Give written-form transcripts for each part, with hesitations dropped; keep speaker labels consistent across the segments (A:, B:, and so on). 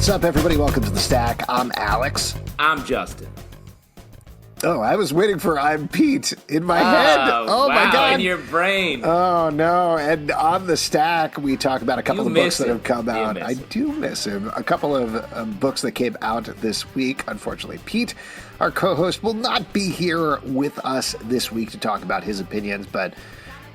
A: What's up, everybody? Welcome to The Stack. I'm Alex.
B: I'm Justin.
A: Oh, I was waiting for I'm Pete in my head. Oh,
B: wow,
A: my God.
B: in your brain.
A: Oh, no. And on The Stack, we talk about a couple of books that have come out. I do miss him. A couple of books that came out this week. Unfortunately, Pete, our co-host, will not be here with us this week to talk about his opinions, but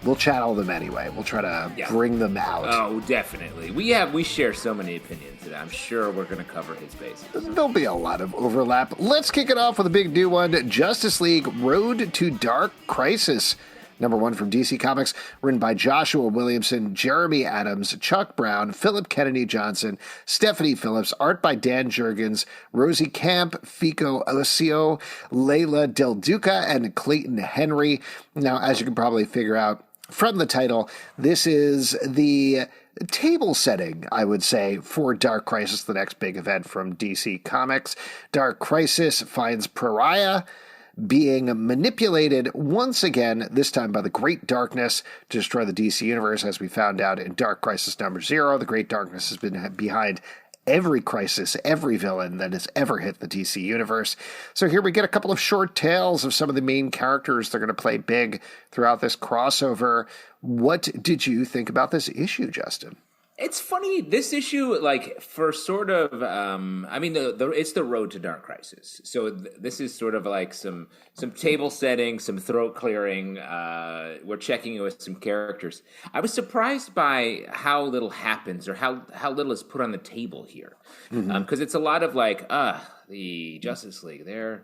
A: we'll channel them anyway. We'll try to bring them out.
B: Oh, definitely. We share so many opinions that I'm sure we're going to cover his bases.
A: There'll be a lot of overlap. Let's kick it off with a big new one. Justice League Road to Dark Crisis. Number 1 from DC Comics, written by Joshua Williamson, Jeremy Adams, Chuck Brown, Philip Kennedy Johnson, Stephanie Phillips, art by Dan Jurgens, Rosie Camp, Fico Ossio, Leila Del Duca, and Clayton Henry. Now, as you can probably figure out from the title, this is the table setting, I would say, for Dark Crisis, the next big event from DC Comics. Dark Crisis finds Pariah being manipulated once again, this time by the Great Darkness, to destroy the DC Universe. As we found out in Dark Crisis number 0, the Great Darkness has been behind every crisis, every villain that has ever hit the DC Universe. So here we get a couple of short tales of some of the main characters that are going to play big throughout this crossover. What did you think about this issue, Justin?
B: It's funny, this issue, like, for sort of, it's the Road to Dark Crisis. So this is sort of like some table setting, some throat clearing. We're checking in with some characters. I was surprised by how little happens, or how little is put on the table here. Because it's a lot of like, the Justice League, they're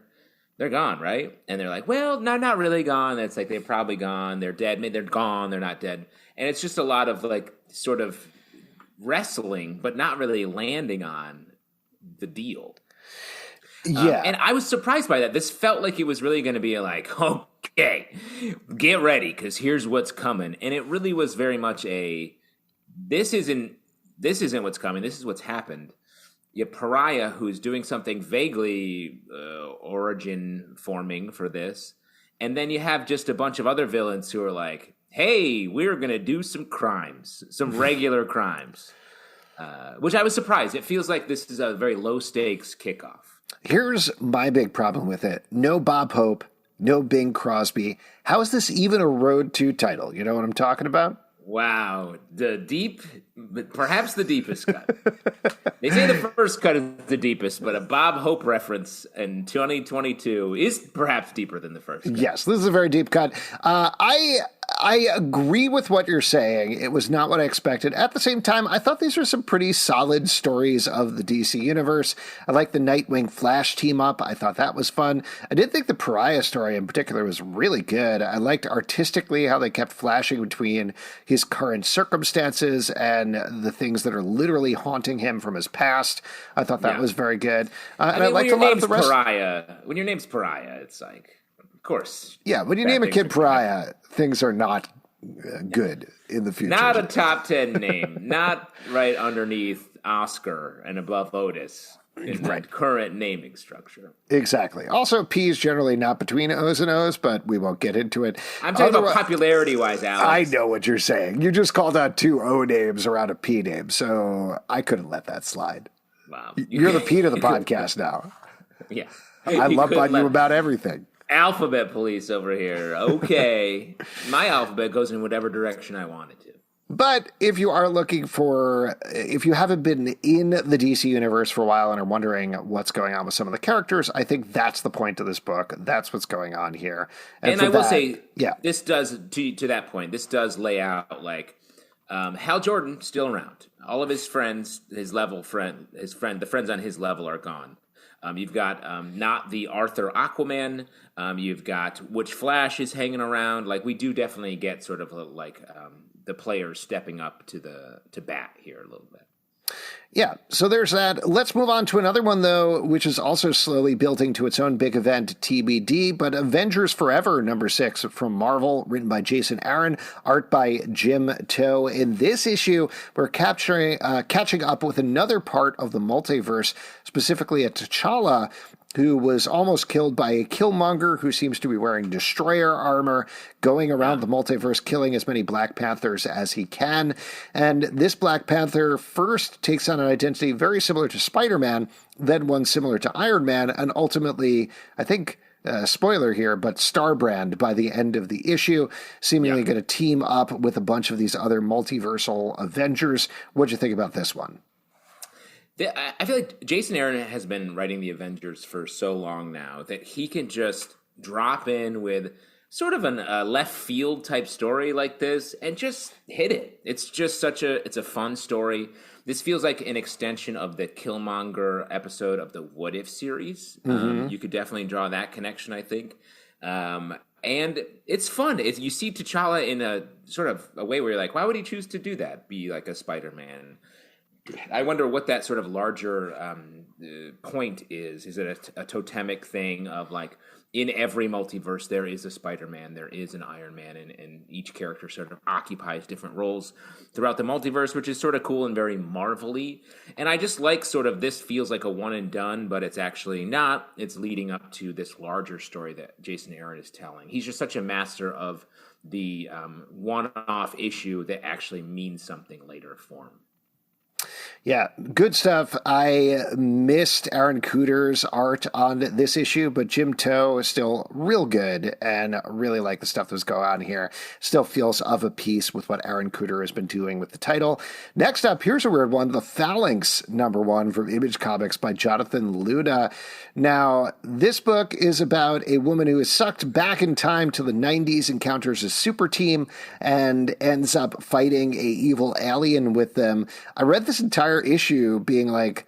B: gone, right? And they're like, well, no, not really gone. It's like, they're probably gone. They're dead. Maybe they're gone. They're not dead. And it's just a lot of like, sort of wrestling, but not really landing on the deal.
A: Yeah.
B: And I was surprised by that. This felt like it was really going to be like, okay, get ready, because here's what's coming. And it really was very much this isn't what's coming. This is what's happened. You have Pariah, who's doing something vaguely origin forming for this. And then you have just a bunch of other villains who are like, hey, we're going to do some crimes, some regular crimes, which I was surprised. It feels like this is a very low-stakes kickoff.
A: Here's my big problem with it. No Bob Hope, no Bing Crosby. How is this even a Road to title? You know what I'm talking about?
B: Wow. Perhaps the deepest cut. They say the first cut is the deepest, but a Bob Hope reference in 2022 is perhaps deeper than the first cut.
A: Yes, this is a very deep cut. I agree with what you're saying. It was not what I expected. At the same time, I thought these were some pretty solid stories of the DC Universe. I like the Nightwing Flash team up. I thought that was fun. I did think the Pariah story in particular was really good. I liked artistically how they kept flashing between his current circumstances and the things that are literally haunting him from his past. I thought that was very good. And I liked a lot of the rest.
B: When your name's Pariah, it's like, of course.
A: Yeah, when you name a kid Pariah, things are not good in the future.
B: Not a top 10 name. Not right underneath Oscar and above Otis in that current naming structure.
A: Exactly. Also, P is generally not between O's and O's, but we won't get into it.
B: I'm talking about popularity-wise, Alex.
A: I know what you're saying. You just called out 2 O names around a P name, so I couldn't let that slide.
B: Wow.
A: You're the P to the podcast now.
B: Yeah.
A: I love on you about everything.
B: Alphabet police over here. Okay. My alphabet goes in whatever direction I want it to.
A: But if you are looking if you haven't been in the DC Universe for a while and are wondering what's going on with some of the characters, I think that's the point of this book. That's what's going on here.
B: And I will say, this does, to that point, this does lay out, like, Hal Jordan still around. All of his friends, the friends on his level are gone. You've got not the Arthur Aquaman. You've got which Flash is hanging around. Like, we do definitely get sort of like the players stepping up to bat here a little bit.
A: Yeah, so there's that. Let's move on to another one, though, which is also slowly building to its own big event, TBD, but Avengers Forever, number 6 from Marvel, written by Jason Aaron, art by Jim Toh. In this issue, we're catching up with another part of the multiverse, specifically a T'Challa who was almost killed by a Killmonger who seems to be wearing destroyer armor, going around the multiverse, killing as many Black Panthers as he can. And this Black Panther first takes on an identity very similar to Spider-Man, then one similar to Iron Man, and ultimately, I think, spoiler here, but Starbrand by the end of the issue, seemingly going to team up with a bunch of these other multiversal Avengers. What'd you think about this one?
B: I feel like Jason Aaron has been writing the Avengers for so long now that he can just drop in with sort of a left field type story like this and just hit it. It's just it's a fun story. This feels like an extension of the Killmonger episode of the What If series. You could definitely draw that connection, I think. And it's fun. You see T'Challa in a sort of a way where you're like, why would he choose to do that? Be like a Spider-Man. I wonder what that sort of larger point is. Is it a totemic thing of like in every multiverse there is a Spider-Man, there is an Iron Man, and each character sort of occupies different roles throughout the multiverse, which is sort of cool and very Marvel-y. And I just like sort of this feels like a one and done, but it's actually not. It's leading up to this larger story that Jason Aaron is telling. He's just such a master of the one-off issue that actually means something later form.
A: Yeah, good stuff. I missed Aaron Kuder's art on this issue, but Jim Toh is still real good and really like the stuff that's going on here. Still feels of a piece with what Aaron Kuder has been doing with the title. Next up, here's a weird one, The Phalanx, #1 from Image Comics by Jonathan Luna. Now, this book is about a woman who is sucked back in time to the 90s, encounters a super team, and ends up fighting a evil alien with them. I read this entire issue being like,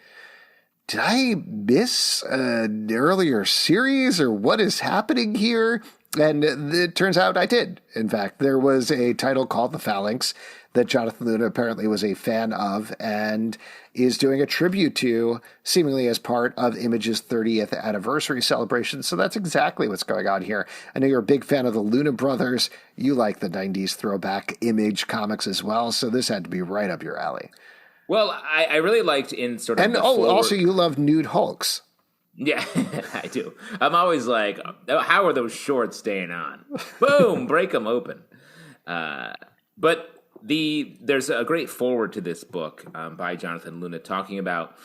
A: did I miss an earlier series or what is happening here? And it turns out I did. In fact, there was a title called The Phalanx that Jonathan Luna apparently was a fan of and is doing a tribute to, seemingly as part of Image's 30th anniversary celebration. So that's exactly what's going on here. I know you're a big fan of the Luna brothers. You like the 90s throwback Image comics as well. So this had to be right up your alley.
B: Well, I really liked in sort of
A: also you love nude Hulks.
B: Yeah, I do. I'm always like, how are those shorts staying on? Boom, break them open. But there's a great forward to this book by Jonathan Luna talking about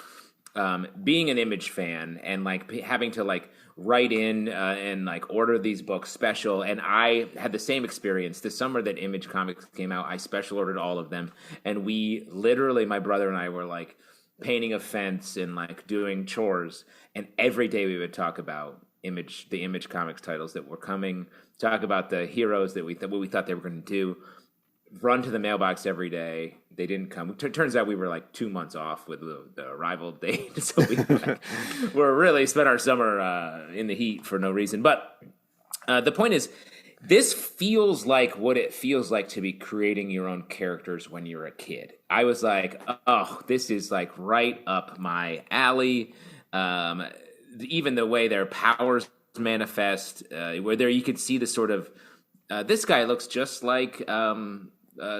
B: being an Image fan and like having to like write in and like order these books special. And I had the same experience this summer that Image Comics came out. I special ordered all of them, and we literally, my brother and I were like painting a fence and like doing chores, and every day we would talk about the Image Comics titles that were coming, talk about the heroes that what we thought they were going to do, run to the mailbox every day. They didn't come. Turns out we were like 2 months off with the arrival date, so we're really spent our summer in the heat for no reason. But the point is, this feels like what it feels like to be creating your own characters when you're a kid. I was like, oh, this is like right up my alley. Even the way their powers manifest, where there you could see the sort of this guy looks just like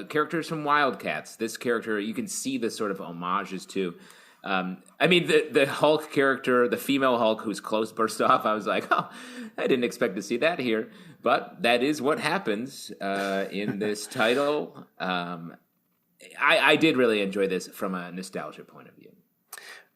B: characters from Wildcats. This character, you can see the sort of homages to. I mean, the Hulk character, the female Hulk whose clothes burst off, I was like, oh, I didn't expect to see that here. But that is what happens in this title. I did really enjoy this from a nostalgia point of view.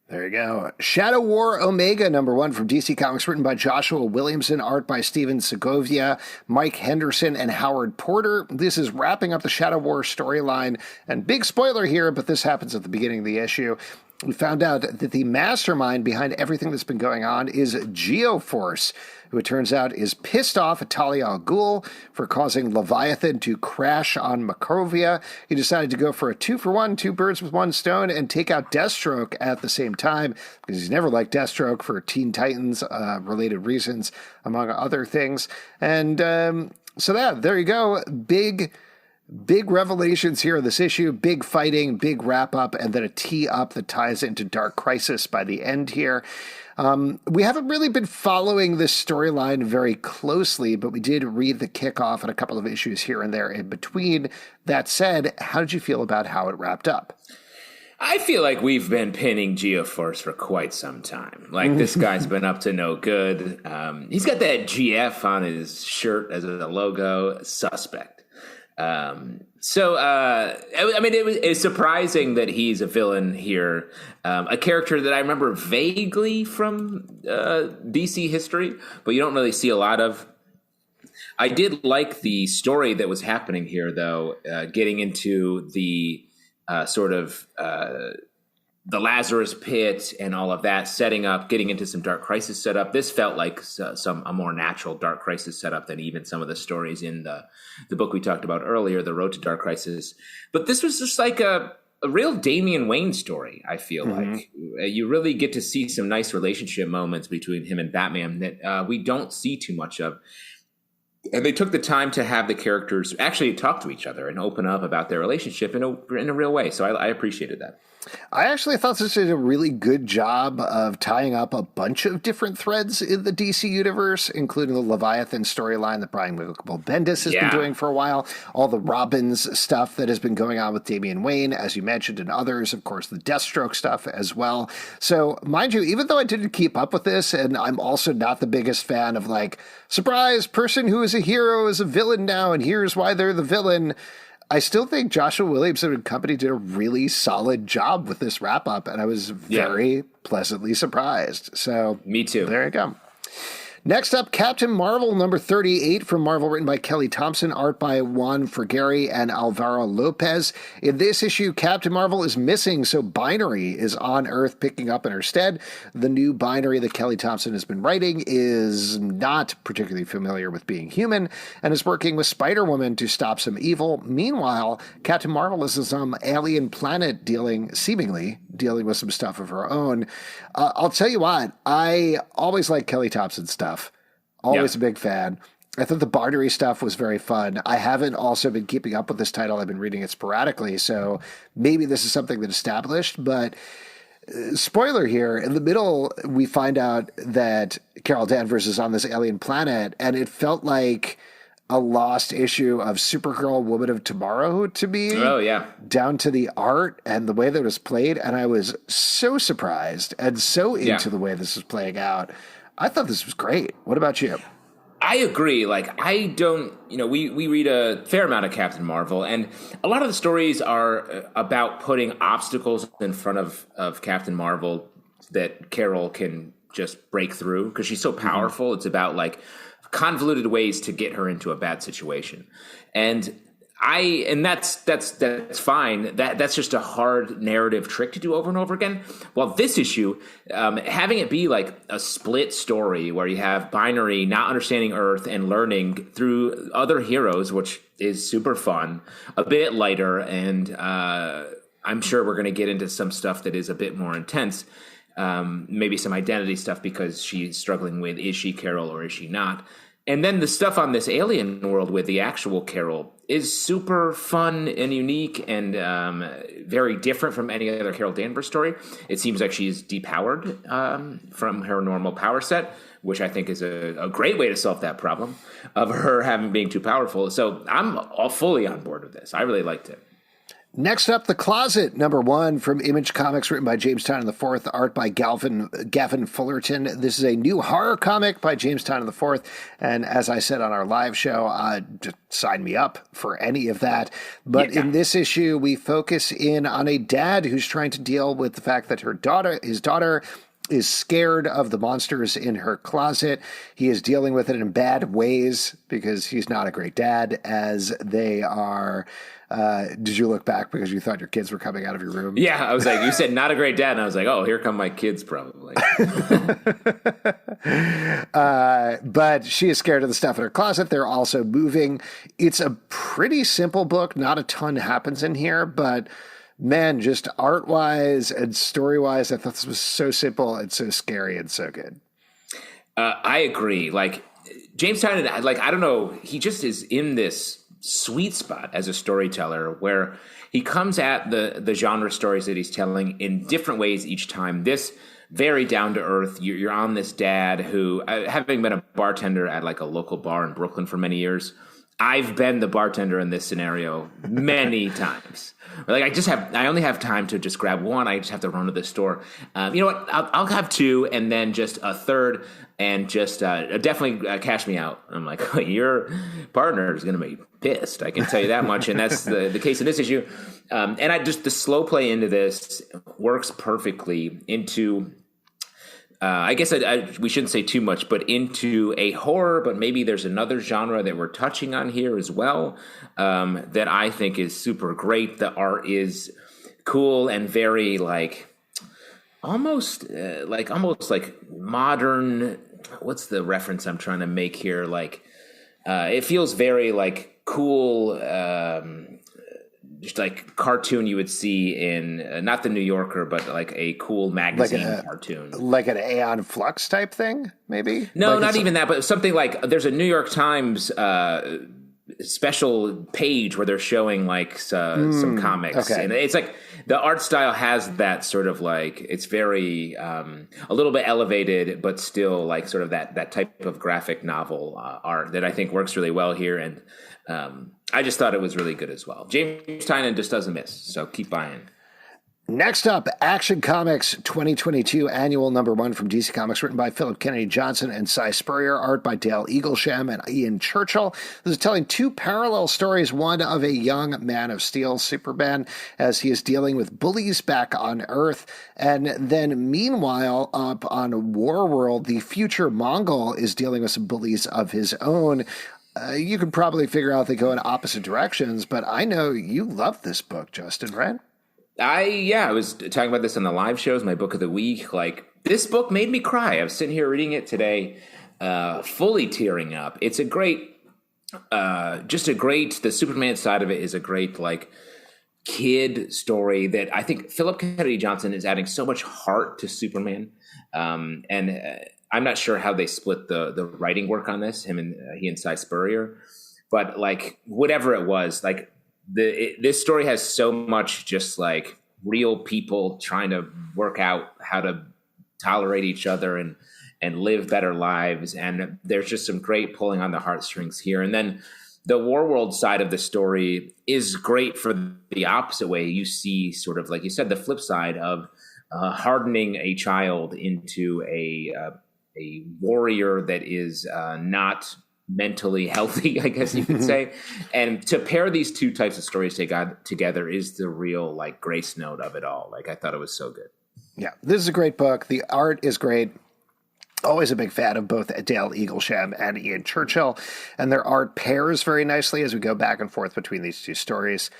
A: There you go. Shadow War Omega #1 from DC Comics, written by Joshua Williamson, art by Steven Segovia, Mike Henderson, and Howard Porter. This is wrapping up the Shadow War storyline. And big spoiler here, but this happens at the beginning of the issue. We found out that the mastermind behind everything that's been going on is Geoforce, who it turns out is pissed off at Talia al Ghul for causing Leviathan to crash on Macrovia. He decided to go for a 2-for-1, 2 birds with 1 stone, and take out Deathstroke at the same time, because he's never liked Deathstroke for Teen Titans related reasons, among other things. And so there you go. Big revelations here in this issue, big fighting, big wrap-up, and then a tee-up that ties into Dark Crisis by the end here. We haven't really been following this storyline very closely, but we did read the kickoff and a couple of issues here and there in between. That said, how did you feel about how it wrapped up?
B: I feel like we've been pinning Geoforce for quite some time. Like, this guy's been up to no good. He's got that GF on his shirt as a logo. Suspect. I mean, it's surprising that he's a villain here. A character that I remember vaguely from DC history, but you don't really see a lot of. I did like the story that was happening here, though, getting into the the Lazarus Pit and all of that, setting up, getting into some Dark Crisis setup. This felt like a more natural Dark Crisis setup than even some of the stories in the book we talked about earlier, The Road to Dark Crisis. But this was just like a real Damian Wayne story, I feel like. You really get to see some nice relationship moments between him and Batman that we don't see too much of. And they took the time to have the characters actually talk to each other and open up about their relationship in a real way. So I appreciated that.
A: I actually thought this did a really good job of tying up a bunch of different threads in the DC universe, including the Leviathan storyline that Brian Michael Bendis has been doing for a while, all the Robins stuff that has been going on with Damian Wayne, as you mentioned, and others, of course, the Deathstroke stuff as well. So, mind you, even though I didn't keep up with this, and I'm also not the biggest fan of, like, surprise, person who is a hero is a villain now, and here's why they're the villain, I still think Joshua Williamson and company did a really solid job with this wrap up, and I was very pleasantly surprised. So,
B: me too.
A: There you go. Next up, Captain Marvel number 38 from Marvel, written by Kelly Thompson, art by Juan Frigeri and Alvaro Lopez. In this issue, Captain Marvel is missing, so Binary is on Earth picking up in her stead. The new Binary that Kelly Thompson has been writing is not particularly familiar with being human and is working with Spider-Woman to stop some evil. Meanwhile, Captain Marvel is on some alien planet seemingly dealing with some stuff of her own. I'll tell you what, I always like Kelly Thompson's stuff. Always a big fan. I thought the Bartery stuff was very fun. I haven't also been keeping up with this title. I've been reading it sporadically, so maybe this is something that established. But spoiler here, in the middle, we find out that Carol Danvers is on this alien planet, and it felt like a lost issue of Supergirl Woman of Tomorrow to me.
B: Oh, yeah.
A: Down to the art and the way that it was played, and I was so surprised and so into the way this was playing out. I thought this was great. What about you?
B: I agree. Like, I don't, we read a fair amount of Captain Marvel, and a lot of the stories are about putting obstacles in front of Captain Marvel that Carol can just break through because she's so powerful. It's about, like, convoluted ways to get her into a bad situation. And that's fine. That's just a hard narrative trick to do over and over again. Well, this issue, having it be like a split story where you have Binary not understanding Earth and learning through other heroes, which is super fun, a bit lighter, and I'm sure we're going to get into some stuff that is a bit more intense. Maybe some identity stuff because she's struggling with, is she Carol or is she not? And then the stuff on this alien world with the actual Carol is super fun and unique and very different from any other Carol Danvers story. It seems like she's depowered from her normal power set, which I think is a great way to solve that problem of her being too powerful. So I'm all fully on board with this. I really liked it.
A: Next up, The Closet, number 1 from Image Comics, written by James Tynion IV, art by Gavin Fullerton. This is a new horror comic by James Tynion IV, and as I said on our live show, just sign me up for any of that. But in this issue, we focus in on a dad who's trying to deal with the fact that his daughter is scared of the monsters in her closet. He is dealing with it in bad ways because he's not a great dad, as they are... did you look back because you thought your kids were coming out of your room?
B: Yeah, I was like, you said not a great dad, and I was like, oh, here come my kids probably.
A: But she is scared of the stuff in her closet. They're also moving. It's a pretty simple book. Not a ton happens in here, but man, just art-wise and story-wise, I thought this was so simple and so scary and so good.
B: I agree. Like, James Tynion, like, I don't know, he just is in this sweet spot as a storyteller where he comes at the genre stories that he's telling in different ways each time. This very down to earth. You're on this dad who, having been a bartender at like a local bar in Brooklyn for many years, I've been the bartender in this scenario many times. Or like I only have time to just grab one. I just have to run to the store. You know what? I'll have two, and then just a third, and just definitely cash me out. I'm like, your partner is going to be pissed. I can tell you that much, and that's the case in this issue. And the slow play into this works perfectly into. I guess we shouldn't say too much, but into a horror, but maybe there's another genre that we're touching on here as well that I think is super great. The art is cool and very almost like modern. What's the reference I'm trying to make here? It feels very like cool. Just like cartoon you would see in not the New Yorker, but like a cool magazine cartoon,
A: like an Aeon Flux type thing, maybe.
B: No, not even that, but something like there's a New York Times special page where they're showing some comics, and it's like the art style has that sort of like it's very a little bit elevated, but still like sort of that type of graphic novel art that I think works really well here, and I just thought it was really good as well. James Tynion just doesn't miss, so keep buying.
A: Next up, Action Comics 2022 Annual #1 from DC Comics, written by Philip Kennedy Johnson and Cy Spurrier, art by Dale Eaglesham and Ian Churchill. This is telling two parallel stories, one of a young Man of Steel, Superman, as he is dealing with bullies back on Earth, and then meanwhile, up on Warworld, the future Mongol is dealing with some bullies of his own. You can probably figure out they go in opposite directions, but I know you love this book, Justin, right?
B: I was talking about this on the live shows, my book of the week. Like, this book made me cry. I was sitting here reading it today, fully tearing up. It's a great, the Superman side of it is a great, like, kid story that I think Philip Kennedy Johnson is adding so much heart to Superman. I'm not sure how they split the writing work on this, he and Cy Spurrier, but like whatever it was, like this story has so much just like real people trying to work out how to tolerate each other and live better lives. And there's just some great pulling on the heartstrings here. And then the Warworld side of the story is great for the opposite way. You see sort of, like you said, the flip side of hardening a child into a warrior that is not mentally healthy, I guess you could say. And to pair these two types of stories together is the real like grace note of it all. Like, I thought it was so good.
A: Yeah, this is a great book. The art is great. Always a big fan of both Dale Eaglesham and Ian Churchill, and their art pairs very nicely as we go back and forth between these two stories.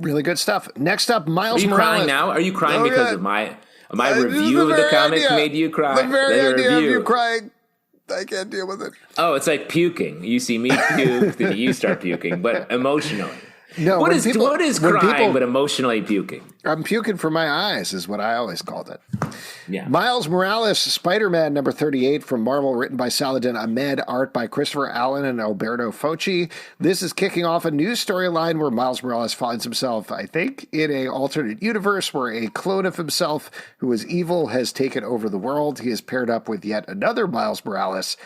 A: Really good stuff. Next up, Miles Morales.
B: Are you crying now? Are you crying because of my review of the comic made you cry?
A: The very idea of you crying, I can't deal with it.
B: Oh, it's like puking. You see me puke, then you start puking, but emotionally.
A: No,
B: what is crying but emotionally puking?
A: I'm puking from my eyes is what I always called it.
B: Yeah.
A: Miles Morales, Spider-Man #38 from Marvel, written by Saladin Ahmed, art by Christopher Allen and Alberto Focci. This is kicking off a new storyline where Miles Morales finds himself, I think, in an alternate universe where a clone of himself who is evil has taken over the world. He is paired up with yet another Miles Morales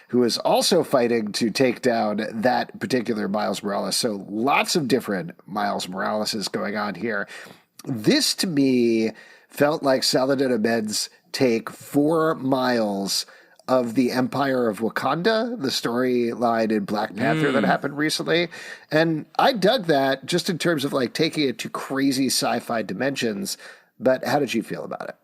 A: who is also fighting to take down that particular Miles Morales. So lots of different Miles Moraleses going on here. This, to me, felt like Saladin Ahmed's take 4 miles of the Empire of Wakanda, the storyline in Black Panther that happened recently. And I dug that just in terms of like taking it to crazy sci-fi dimensions. But how did you feel about it?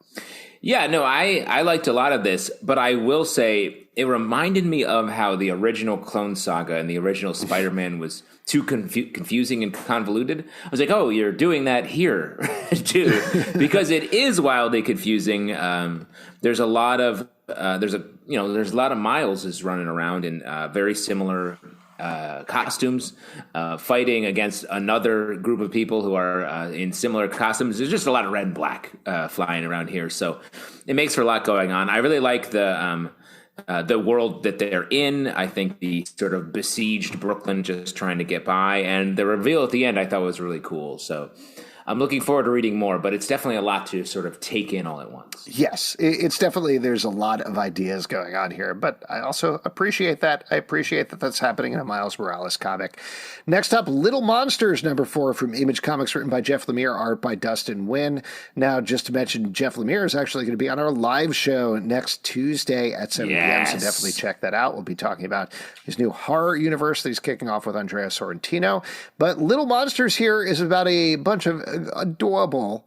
B: Yeah, no, I liked a lot of this, but I will say it reminded me of how the original Clone Saga and the original Spider-Man was too confusing and convoluted. I was like, oh, you're doing that here too, because it is wildly confusing. There's a lot of there's a lot of Mileses running around in very similar costumes, fighting against another group of people who are in similar costumes. There's just a lot of red and black flying around here, so it makes for a lot going on. I really like the world that they're in. I think the sort of besieged Brooklyn just trying to get by, and the reveal at the end I thought was really cool. So I'm looking forward to reading more, but it's definitely a lot to sort of take in all at once.
A: Yes, it's definitely, there's a lot of ideas going on here, but I also appreciate that. I appreciate that that's happening in a Miles Morales comic. Next up, Little Monsters, #4 from Image Comics, written by Jeff Lemire, art by Dustin Nguyen. Now, just to mention, Jeff Lemire is actually going to be on our live show next Tuesday at 7 p.m., so definitely check that out. We'll be talking about his new horror universe that he's kicking off with Andrea Sorrentino. But Little Monsters here is about a bunch of adorable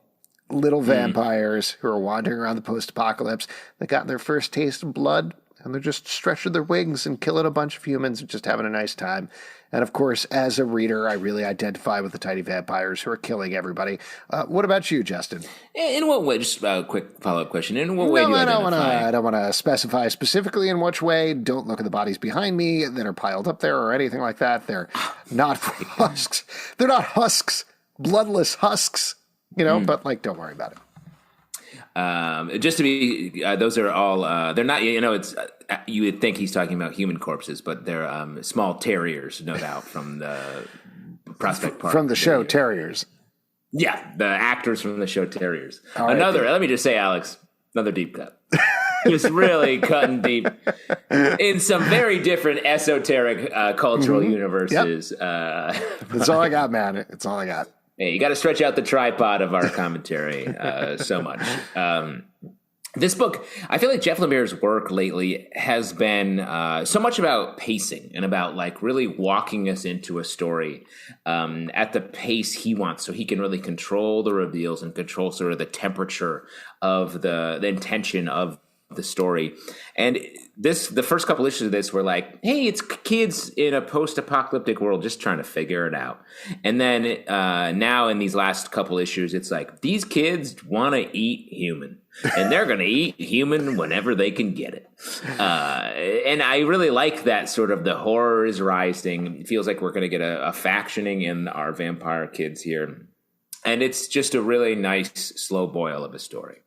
A: little vampires who are wandering around the post-apocalypse. They got their first taste of blood, and they're just stretching their wings and killing a bunch of humans and just having a nice time. And of course, as a reader, I really identify with the tiny vampires who are killing everybody. What about you, Justin?
B: In what way? Just a quick follow-up question. In what way do you identify?
A: I don't want to specify specifically in which way. Don't look at the bodies behind me that are piled up there or anything like that. They're not husks. They're not husks. Bloodless husks. But don't worry about it.
B: Just to be, those are all, they're not, it's, you would think he's talking about human corpses, but they're small terriers, no doubt, from the Prospect Park.
A: From the show Terriers.
B: Yeah, the actors from the show Terriers.
A: Right,
B: let me just say, Alex, another deep cut. Just really cutting deep in some very different esoteric cultural universes. Yep.
A: That's all I got, man. It's all I got.
B: Hey, you got to stretch out the tripod of our commentary so much. This book, I feel like Jeff Lemire's work lately has been so much about pacing and about really walking us into a story at the pace he wants, so he can really control the reveals and control sort of the temperature of the intention of the story. And the first couple issues of this were like, hey, it's kids in a post-apocalyptic world just trying to figure it out. And then now in these last couple issues, it's like, these kids want to eat human, and they're going to eat human whenever they can get it. And I really like that sort of the horror is rising. It feels like we're going to get a factioning in our vampire kids here. And it's just a really nice slow boil of a story.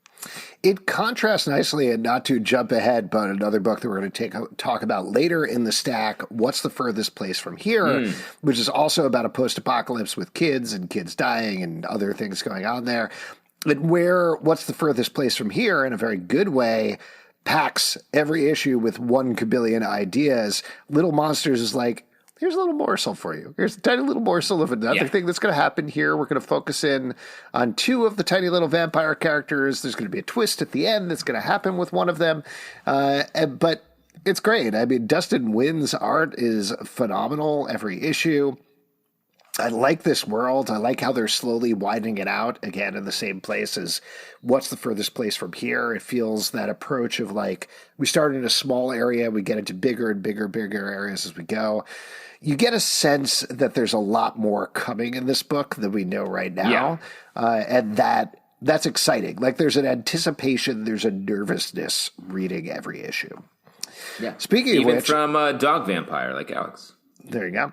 A: It contrasts nicely, and not to jump ahead, but another book that we're going to talk about later in the stack, What's the Furthest Place from Here, which is also about a post-apocalypse with kids and kids dying and other things going on there. And where What's the Furthest Place from Here, in a very good way, packs every issue with 1 kabillion ideas. Little Monsters is like, here's a little morsel for you. Here's a tiny little morsel of another thing that's going to happen here. We're going to focus in on 2 of the tiny little vampire characters. There's going to be a twist at the end that's going to happen with one of them. But it's great. I mean, Dustin Nguyen's art is phenomenal every issue. I like this world. I like how they're slowly widening it out, again, in the same place as What's the Furthest Place from Here. It feels that approach of we start in a small area, we get into bigger and bigger areas as we go. You get a sense that there's a lot more coming in this book than we know right now. And that's exciting. There's an anticipation, there's a nervousness reading every issue.
B: Yeah.
A: Speaking of which,
B: from a dog vampire like Alex.
A: There you go.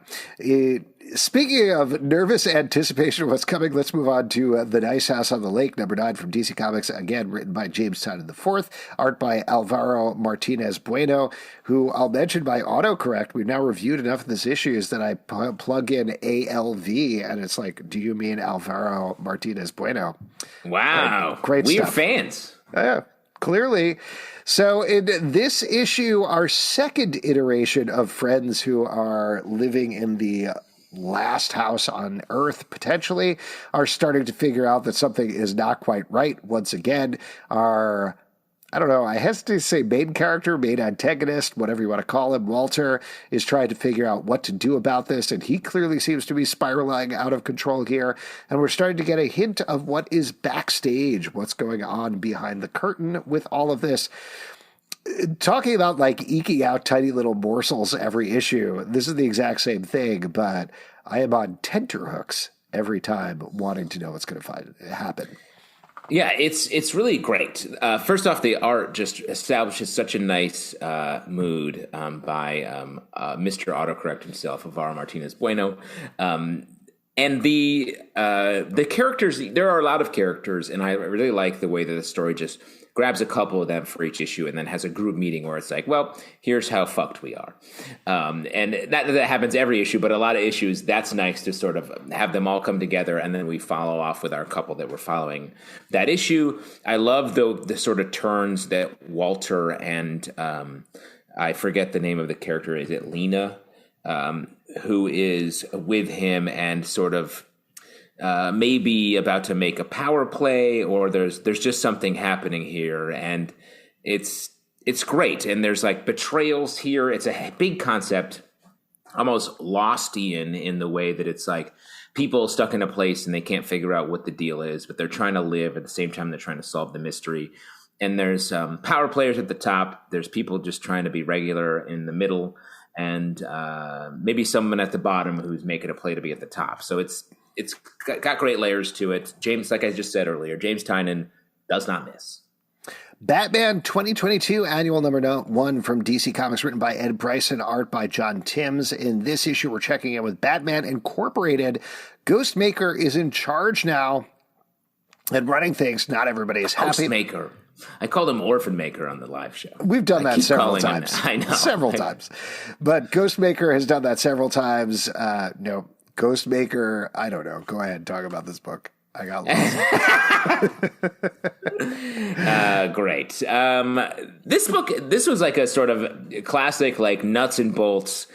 A: Speaking of nervous anticipation of what's coming, let's move on to The Nice House on the Lake, #9 from DC Comics, again written by James Tynion IV, art by Alvaro Martinez Bueno, who I'll mention by autocorrect. We've now reviewed enough of this issues that I plug in ALV, and it's like, do you mean Alvaro Martinez Bueno?
B: Wow.
A: Great
B: We're
A: stuff.
B: fans.
A: Yeah, clearly. So in this issue, our second iteration of friends who are living in the last house on Earth, potentially, are starting to figure out that something is not quite right. Once again, our, I hesitate to say main character, main antagonist, whatever you want to call him, Walter, is trying to figure out what to do about this, and he clearly seems to be spiraling out of control here, and we're starting to get a hint of what is backstage, what's going on behind the curtain with all of this. Talking about eking out tiny little morsels every issue, this is the exact same thing, but I am on tenterhooks every time wanting to know what's going to happen.
B: Yeah, it's really great. First off, the art just establishes such a nice mood by Mr. Autocorrect himself, Alvaro Martinez Bueno. And the characters, there are a lot of characters, and I really like the way that the story just grabs a couple of them for each issue and then has a group meeting where it's like, well, here's how fucked we are. And that happens every issue, but a lot of issues, that's nice to sort of have them all come together, and then we follow off with our couple that we're following that issue. I love the sort of turns that Walter and I forget the name of the character. Is it Lena? Who is with him and sort of maybe about to make a power play, or there's just something happening here, and it's great. And there's like betrayals here. It's a big concept, almost Lostian in the way that it's like people stuck in a place and they can't figure out what the deal is, but they're trying to live at the same time they're trying to solve the mystery. And there's power players at the top. There's people just trying to be regular in the middle, and maybe someone at the bottom who's making a play to be at the top. So it's got great layers to it. James, like I just said earlier, James Tynion does not miss.
A: Batman 2022 annual number 1 from DC Comics, written by Ed Bryson, art by John Timms. In this issue, we're checking in with Batman Incorporated. Ghostmaker is in charge now and running things. Not everybody is happy.
B: Ghostmaker. I called him Orphan Maker on the live show.
A: We've done that several times.
B: I know.
A: Several times. But Ghostmaker has done that several times. No, Ghostmaker, I don't know. Go ahead, talk about this book. I got lost.
B: Great. This book, this was like a sort of classic, like nuts and bolts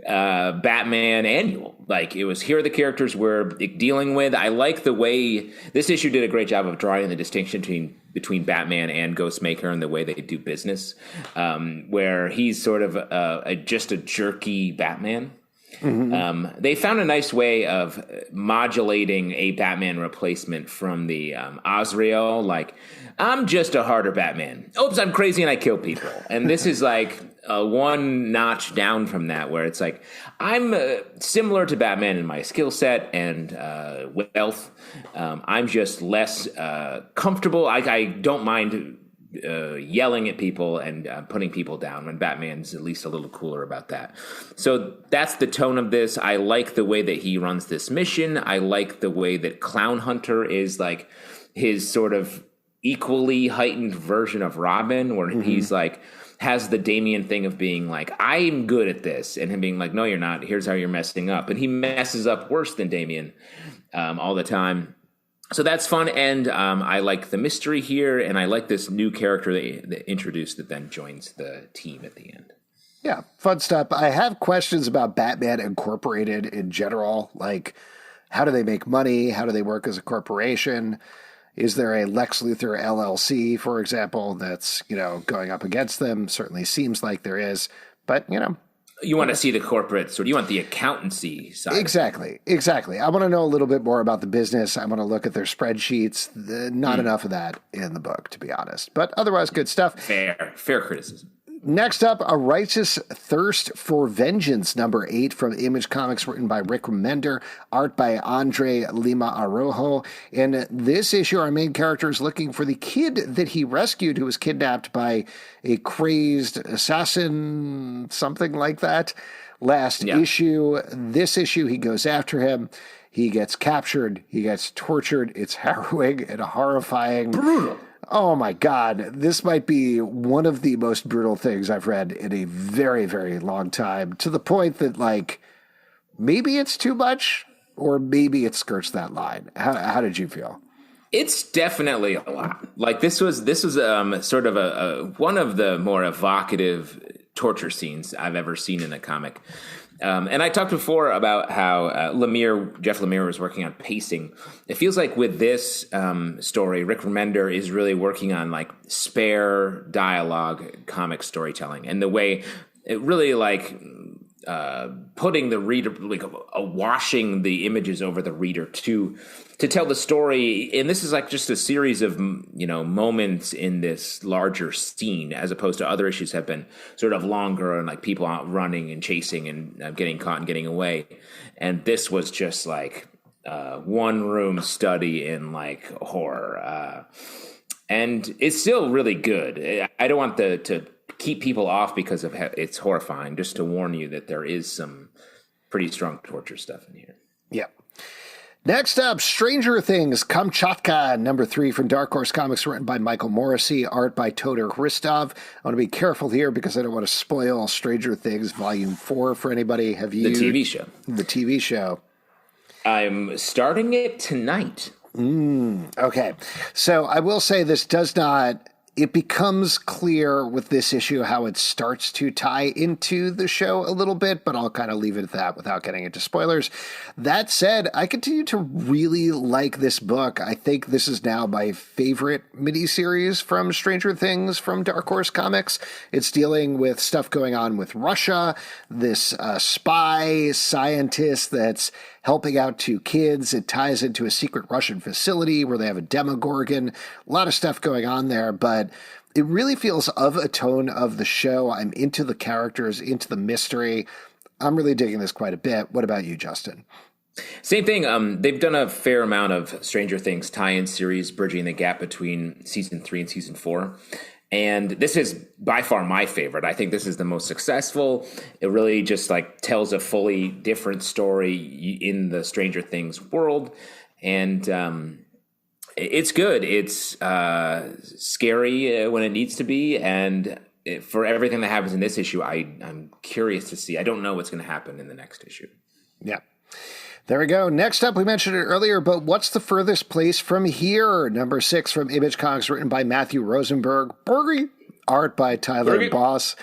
B: Batman annual. Like, it was, here are the characters we're dealing with. I like the way this issue did a great job of drawing the distinction between Batman and Ghostmaker and the way they do business, where he's sort of just a jerky Batman. Mm-hmm. They found a nice way of modulating a Batman replacement from the Azrael. Like, I'm just a harder Batman. Oops, I'm crazy and I kill people. And this is like one notch down from that, where it's like, I'm similar to Batman in my skill set and wealth. I'm just less comfortable. I don't mind yelling at people and putting people down, when Batman's at least a little cooler about that. So that's the tone of this. I like the way that he runs this mission. I like the way that Clown Hunter is like his sort of equally heightened version of Robin, where he's like, has the Damian thing of being like, I'm good at this, and him being like, no, you're not. Here's how you're messing up. And he messes up worse than Damian all the time. So that's fun, and I like the mystery here, and I like this new character that introduced that then joins the team at the end.
A: Yeah, fun stuff. I have questions about Batman Incorporated in general. Like, how do they make money? How do they work as a corporation? Is there a Lex Luthor LLC, for example, that's, going up against them? Certainly seems like there is, but,
B: You want to see the corporate, so you want the accountancy side.
A: Exactly. I want to know a little bit more about the business. I want to look at their spreadsheets. Not enough of that in the book, to be honest. But otherwise, good stuff.
B: Fair criticism.
A: Next up, A Righteous Thirst for Vengeance, number 8 from Image Comics, written by Rick Remender, art by Andre Lima Araujo. In this issue, our main character is looking for the kid that he rescued, who was kidnapped by a crazed assassin, something like that. Last issue, this issue, he goes after him. He gets captured. He gets tortured. It's harrowing and horrifying.
B: Brutal.
A: Oh my God, this might be one of the most brutal things I've read in a very, very long time, to the point that, like, maybe it's too much or maybe it skirts that line. How did you feel?
B: It's definitely a lot. Like, this was sort of a one of the more evocative torture scenes I've ever seen in a comic. And I talked before about how Jeff Lemire was working on pacing. It feels like with this story, Rick Remender is really working on like spare dialogue comic storytelling, and the way it really like putting the reader, like washing the images over the reader to tell the story. And this is like just a series of, moments in this larger scene, as opposed to other issues have been sort of longer and like people out running and chasing and getting caught and getting away. And this was just like one room study in like horror. And it's still really good. I don't want to keep people off because of it's horrifying, just to warn you that there is some pretty strong torture stuff in here.
A: Yeah. Next up, Stranger Things, Kamchatka, number 3 from Dark Horse Comics, written by Michael Morrissey, art by Todor Hristov. I want to be careful here because I don't want to spoil Stranger Things Volume 4 for anybody. Have you...
B: The TV show.
A: The TV show.
B: I'm starting it tonight.
A: Okay. So I will say this does not... It becomes clear with this issue how it starts to tie into the show a little bit, but I'll kind of leave it at that without getting into spoilers. That said, I continue to really like this book. I think this is now my favorite miniseries from Stranger Things from Dark Horse Comics. It's dealing with stuff going on with Russia, this spy scientist that's helping out 2 kids. It ties into a secret Russian facility where they have a Demogorgon. A lot of stuff going on there, but it really feels of a tone of the show. I'm into the characters, into the mystery. I'm really digging this quite a bit. What about you, Justin?
B: Same thing. They've done a fair amount of Stranger Things tie-in series, bridging the gap between season 3 and season 4. And this is by far my favorite. I think this is the most successful. It really just like tells a fully different story in the Stranger Things world. And it's good. It's scary when it needs to be. And for everything that happens in this issue, I'm curious to see. I don't know what's going to happen in the next issue.
A: Yeah. There we go. Next up, we mentioned it earlier, but What's the Furthest Place from Here? Number 6 from Image Comics, written by Matthew Rosenberg. Borgie. Art by Tyler Boss.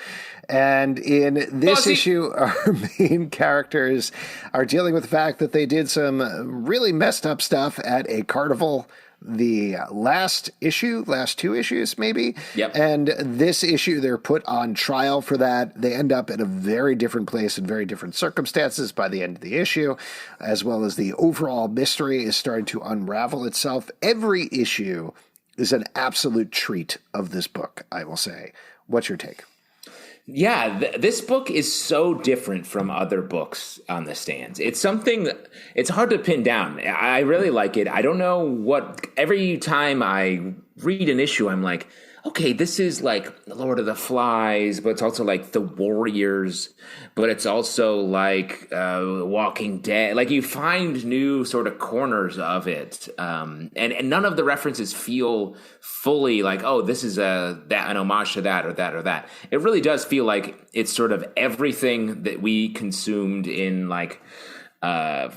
A: And in this issue, our main characters are dealing with the fact that they did some really messed up stuff at a carnival. The last 2 issues, maybe.
B: Yep.
A: And this issue, they're put on trial for that. They end up in a very different place in very different circumstances by the end of the issue, as well as the overall mystery is starting to unravel itself. Every issue is an absolute treat of this book, I will say. What's your take?
B: Yeah, this book is so different from other books on the stands. It's something, it's hard to pin down. I really like it. I don't know what, every time I read an issue, I'm like, okay, this is like Lord of the Flies, but it's also like The Warriors, but it's also like Walking Dead. Like you find new sort of corners of it. And none of the references feel fully like, oh, this is an homage to that or that or that. It really does feel like it's sort of everything that we consumed in like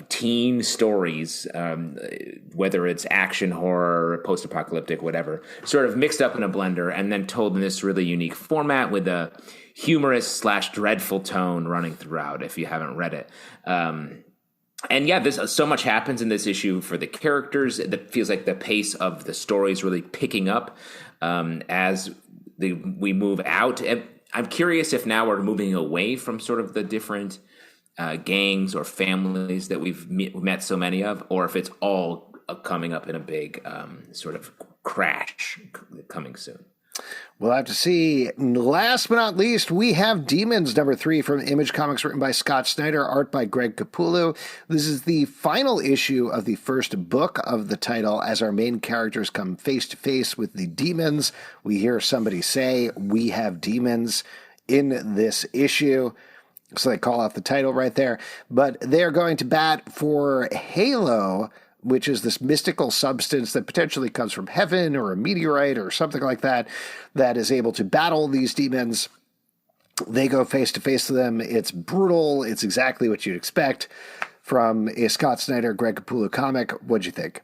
B: teen stories, whether it's action, horror, post-apocalyptic, whatever, sort of mixed up in a blender and then told in this really unique format with a humorous / dreadful tone running throughout, if you haven't read it. And yeah, so much happens in this issue for the characters. It feels like the pace of the story is really picking up as we move out. And I'm curious if now we're moving away from sort of the different gangs or families that we've met so many of, or if it's all coming up in a big sort of crash coming soon.
A: We'll have to see. Last but not least, we have Demons, number 3 from Image Comics, written by Scott Snyder, art by Greg Capullo. This is the final issue of the first book of the title as our main characters come face to face with the demons. We hear somebody say, "We have demons," in this issue. So they call out the title right there. But they're going to bat for Halo, which is this mystical substance that potentially comes from heaven or a meteorite or something like that, that is able to battle these demons. They go face to face with them. It's brutal. It's exactly what you'd expect from a Scott Snyder, Greg Capullo comic. What'd you think?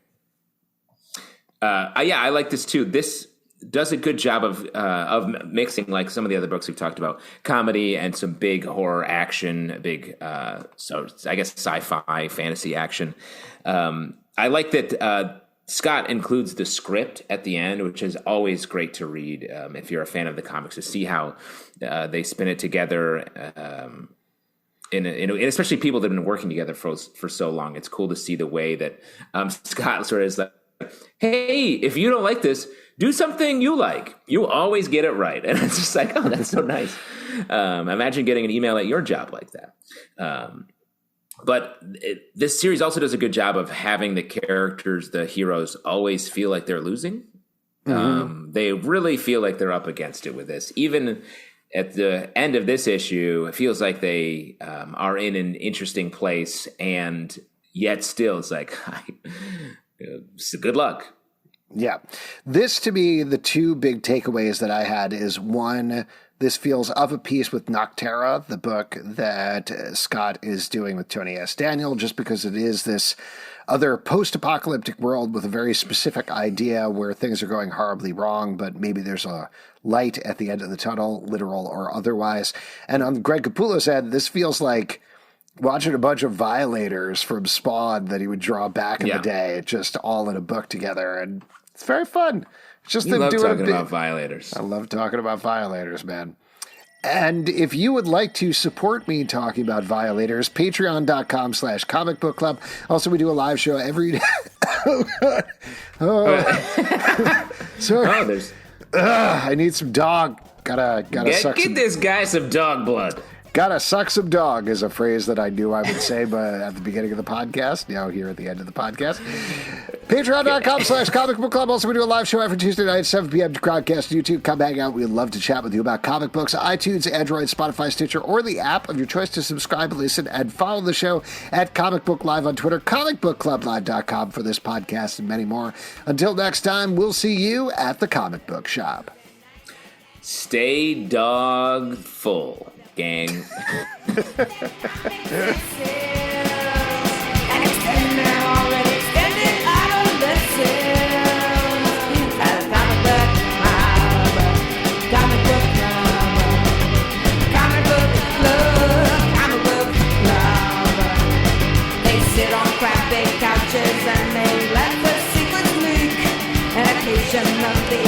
B: Yeah, I like this too. This does a good job of mixing, like some of the other books we've talked about, comedy and some big horror action, big so I guess sci-fi fantasy action. I like that Scott includes the script at the end, which is always great to read if you're a fan of the comics, to see how they spin it together. And especially people that have been working together for so long, it's cool to see the way that Scott sort of is like, hey, if you don't like this, do something you like. You always get it right. And it's just like, oh, that's so nice. Imagine getting an email at your job like that. But this series also does a good job of having the characters, the heroes, always feel like they're losing. Mm-hmm. They really feel like they're up against it with this. Even at the end of this issue, it feels like they are in an interesting place, and yet still it's like, so good luck.
A: Yeah. This, to me, the two big takeaways that I had is, one, this feels of a piece with Noctera, the book that Scott is doing with Tony S. Daniel, just because it is this other post-apocalyptic world with a very specific idea where things are going horribly wrong, but maybe there's a light at the end of the tunnel, literal or otherwise. And on Greg Capullo's end, this feels like watching a bunch of Violators from Spawn that he would draw back in the day, just all in a book together, and it's very fun. It's just them doing
B: talking about Violators.
A: I love talking about Violators, man. And if you would like to support me talking about Violators, patreon.com/comic book club. Also, we do a live show every day. Sorry. I need some dog. Gotta suck
B: Get this guy some dog blood.
A: Gotta suck some dog is a phrase that I knew I would say but at the beginning of the podcast, now here at the end of the podcast. Patreon.com/comic book club. Also, we do a live show every Tuesday night, 7 p.m. to Crowdcast YouTube. Come hang out. We'd love to chat with you about comic books. iTunes, Android, Spotify, Stitcher, or the app of your choice to subscribe, listen, and follow the show at Comic Book Live on Twitter, comicbookclublive.com for this podcast and many more. Until next time, we'll see you at the comic book shop.
B: Stay dog full, gang.
C: And they let the secrets leak, and occasionally